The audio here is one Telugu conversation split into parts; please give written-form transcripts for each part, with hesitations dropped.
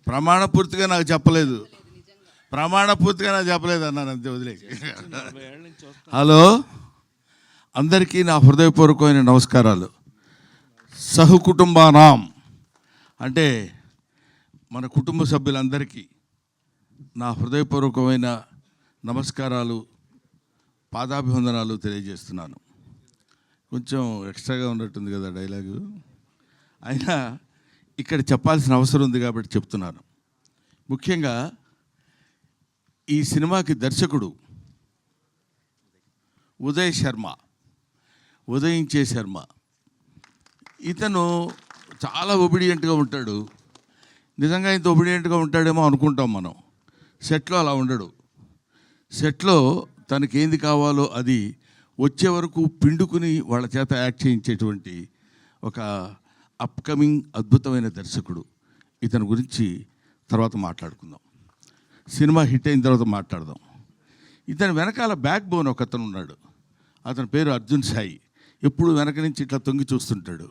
ప్రమాణపూర్తిగా నాకు చెప్పలేదు, ప్రమాణపూర్తిగా నాకు చెప్పలేదు అన్నాను, అంతే వదిలే. హలో, అందరికీ నా హృదయపూర్వకమైన నమస్కారాలు. సహకుటుంబానాం అంటే మన కుటుంబ సభ్యులందరికీ నా హృదయపూర్వకమైన నమస్కారాలు, పాదాభివందనాలు తెలియజేస్తున్నాను. కొంచెం ఎక్స్ట్రాగా ఉన్నట్టుంది కదా డైలాగు, అయినా ఇక్కడ చెప్పాల్సిన అవసరం ఉంది కాబట్టి చెప్తున్నాను. ముఖ్యంగా ఈ సినిమాకి దర్శకుడు ఉదయించే శర్మ. ఇతను చాలా ఒబిడియంట్గా ఉంటాడు. నిజంగా ఇంత ఒబిడియంట్గా ఉంటాడేమో అనుకుంటాం మనం. సెట్లో అలా ఉండడు. సెట్లో తనకేంది కావాలో అది వచ్చే వరకు పిండుకుని వాళ్ళ చేత యాక్ట్ చేయించేటువంటి ఒక అప్కమింగ్ అద్భుతమైన దర్శకుడు. ఇతని గురించి తర్వాత మాట్లాడుకుందాం, సినిమా హిట్ అయిన తర్వాత మాట్లాడదాం. ఇతని వెనకాల బ్యాక్ బోన్ ఒక అతను ఉన్నాడు. అతని పేరు అర్జున్ సాయి. ఎప్పుడు వెనక నుంచి ఇట్లా తొంగి చూస్తుంటాడు.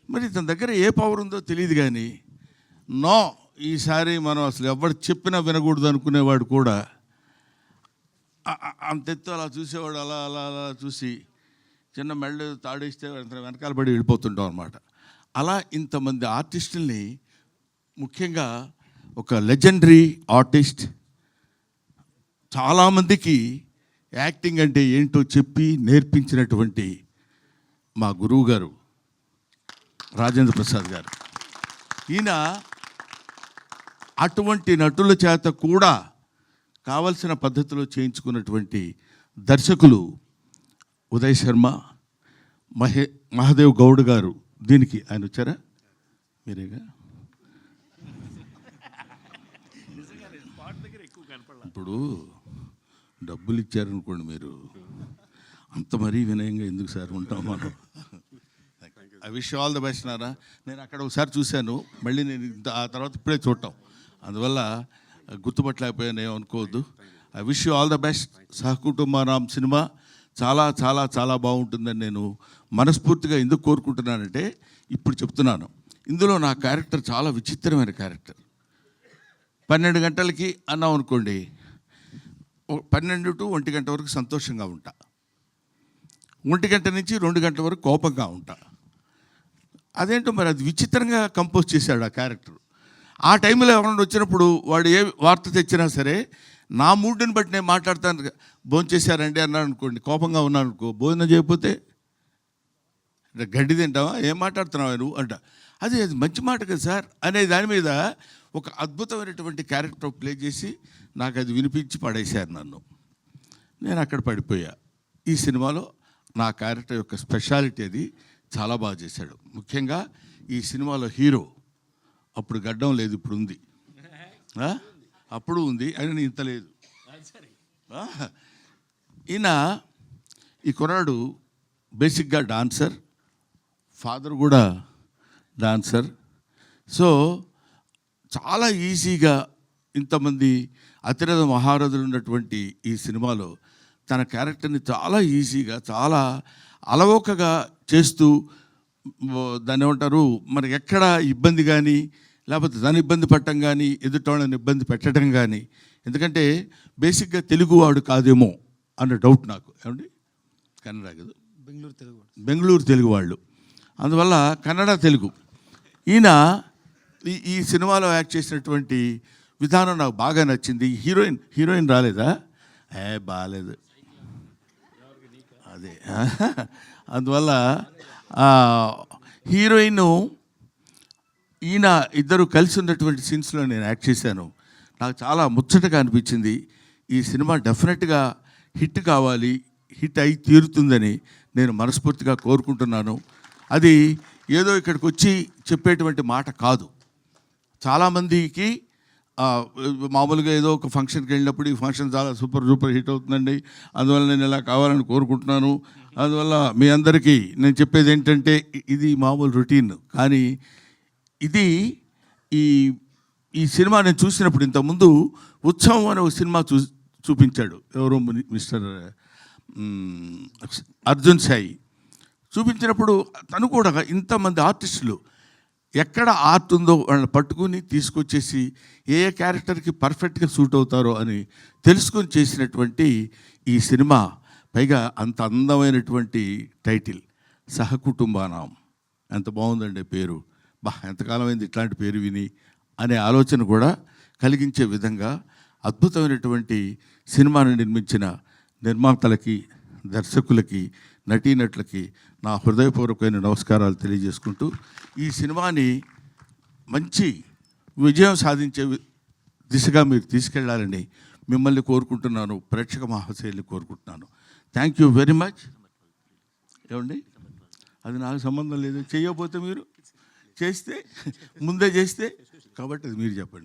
మరి ఇతని దగ్గర ఏ పవర్ ఉందో తెలియదు, కానీ నో, ఈసారి మనం అసలు ఎవరు చెప్పినా వినకూడదు అనుకునేవాడు కూడా అంతెత్తు అలా చూసేవాడు. అలా అలా అలా చూసి చిన్న మెళ్ళు తాడేస్తే వెనకాల పడి వెళ్ళిపోతుంటాం అనమాట. అలా ఇంతమంది ఆర్టిస్టుల్ని, ముఖ్యంగా ఒక లెజెండరీ ఆర్టిస్ట్, చాలామందికి యాక్టింగ్ అంటే ఏంటో చెప్పి నేర్పించినటువంటి మా గురువు గారు రాజేంద్ర ప్రసాద్ గారు. ఈయన అటువంటి నటుల చేత కూడా కావలసిన పద్ధతిలో చేయించుకున్నటువంటి దర్శకులు ఉదయ్ శర్మ, మహాదేవ్ గౌడ్ గారు. దీనికి ఆయన వచ్చారా? మీరేగా. ఇప్పుడు డబ్బులు ఇచ్చారనుకోండి, మీరు అంత మరీ వినయంగా ఎందుకు సార్ ఉంటాం మనం. I wish all the best Nara. నేను అక్కడ ఒకసారి చూశాను, మళ్ళీ నేను ఆ తర్వాత ఇప్పుడే చూడటం, అందువల్ల గుర్తుపట్టలేకపోయాను, ఏమనుకోవద్దు. I wish you all the best. సహకుటుంబానాం సినిమా చాలా చాలా చాలా బాగుంటుందని నేను మనస్ఫూర్తిగా ఎందుకు కోరుకుంటున్నానంటే, ఇప్పుడు చెప్తున్నాను, ఇందులో నా క్యారెక్టర్ చాలా విచిత్రమైన క్యారెక్టర్. 12 గంటలకి అన్నాం అనుకోండి, 12 to 1 గంట వరకు సంతోషంగా ఉంటా, 1 గంట నుంచి 2 గంటల వరకు కోపంగా ఉంటా. అదేంటో మరి అది విచిత్రంగా కంపోజ్ చేశాడు ఆ క్యారెక్టర్. ఆ టైంలో ఎవరైనా వచ్చినప్పుడు వాడు ఏ వార్త తెచ్చినా సరే నా మూడ్ని బట్టి నేను మాట్లాడతాను. భోజనం చేశారండి అన్నాడు అనుకోండి, కోపంగా ఉన్నాను అనుకో, భోజనం చేయకపోతే గడ్డి తింటావా, ఏం మాట్లాడుతున్నావా నువ్వు అంట. అది మంచి మాట కదా సార్ అనే దాని మీద ఒక అద్భుతమైనటువంటి క్యారెక్టర్ ప్లే చేసి నాకు అది వినిపించి పడేశారు నన్ను. నేను అక్కడ పడిపోయా. ఈ సినిమాలో నా క్యారెక్టర్ యొక్క స్పెషాలిటీ అది చాలా బాగా చేశాడు. ముఖ్యంగా ఈ సినిమాలో హీరో, అప్పుడు గడ్డం లేదు, ఇప్పుడు ఉంది, అప్పుడు ఉంది, అయినా ఇంత లేదు. ఈయన ఈ కుర్రాడు బేసిక్గా డాన్సర్, ఫాదర్ కూడా డాన్సర్. సో చాలా ఈజీగా ఇంతమంది అతిరథ మహారథులు ఉన్నటువంటి ఈ సినిమాలో తన క్యారెక్టర్ని చాలా ఈజీగా, చాలా అలవోకగా చేస్తూ, దాన్ని ఏమంటారు, మనకి ఎక్కడ ఇబ్బంది కానీ, లేకపోతే దాన్ని ఇబ్బంది పట్టడం కానీ, ఎదుటోళ్ళని ఇబ్బంది పెట్టడం కానీ. ఎందుకంటే బేసిక్గా తెలుగువాడు కాదేమో అన్న డౌట్ నాకు. ఏమండి, కన్నడ కదా, బెంగళూరు తెలుగు వాళ్ళు, అందువల్ల కన్నడ తెలుగు. ఈయన ఈ సినిమాలో యాక్ట్ చేసినటువంటి విధానం నాకు బాగా నచ్చింది. హీరోయిన్ రాలేదా? బాగాలేదు, అదే. అందువల్ల హీరోయిన్ ఈయన ఇద్దరు కలిసి ఉన్నటువంటి సీన్స్లో నేను యాక్ట్ చేశాను. నాకు చాలా ముచ్చటగా అనిపించింది. ఈ సినిమా డెఫినెట్గా హిట్ కావాలి, హిట్ అయి తీరుతుందని నేను మనస్ఫూర్తిగా కోరుకుంటున్నాను. అది ఏదో ఇక్కడికి వచ్చి చెప్పేటువంటి మాట కాదు. చాలామందికి మామూలుగా ఏదో ఒక ఫంక్షన్కి వెళ్ళినప్పుడు ఈ ఫంక్షన్ చాలా సూపర్ హిట్ అవుతుందండి, అందువల్ల నేను ఇలా కావాలని కోరుకుంటున్నాను. అందువల్ల మీ అందరికీ నేను చెప్పేది ఏంటంటే, ఇది మామూలు రొటీన్, కానీ ఇది ఈ సినిమా నేను చూసినప్పుడు, ఇంతకుముందు ఉత్సవం అనే ఒక సినిమా చూపించాడు ఎవరో మిస్టర్ అర్జున్ సాయి. చూపించినప్పుడు తను కూడా ఇంతమంది ఆర్టిస్టులు ఎక్కడ ఆర్ట్ ఉందో వాళ్ళని పట్టుకుని తీసుకొచ్చేసి ఏ ఏ క్యారెక్టర్కి పర్ఫెక్ట్గా సూట్ అవుతారో అని తెలుసుకొని చేసినటువంటి ఈ సినిమా, పైగా అంత అందమైనటువంటి టైటిల్ సహకుటుంబానాం. ఎంత బాగుందండి పేరు. ఎంతకాలం అయింది ఇట్లాంటి పేరు విని అనే ఆలోచన కూడా కలిగించే విధంగా అద్భుతమైనటువంటి సినిమాను నిర్మించిన నిర్మాతలకి, దర్శకులకి, నటీనటులకి నా హృదయపూర్వకమైన నమస్కారాలు తెలియజేసుకుంటూ ఈ సినిమాని మంచి విజయం సాధించే దిశగా మీరు తీసుకెళ్లాలని మిమ్మల్ని కోరుకుంటున్నాను, ప్రేక్షక మహాశయుల్ని కోరుకుంటున్నాను. Thank you very much. ఏమండి, అది నాకు సంబంధం లేదు. చేయకపోతే మీరు చేస్తే ముందే చేస్తే, కాబట్టి అది మీరు చెప్పండి.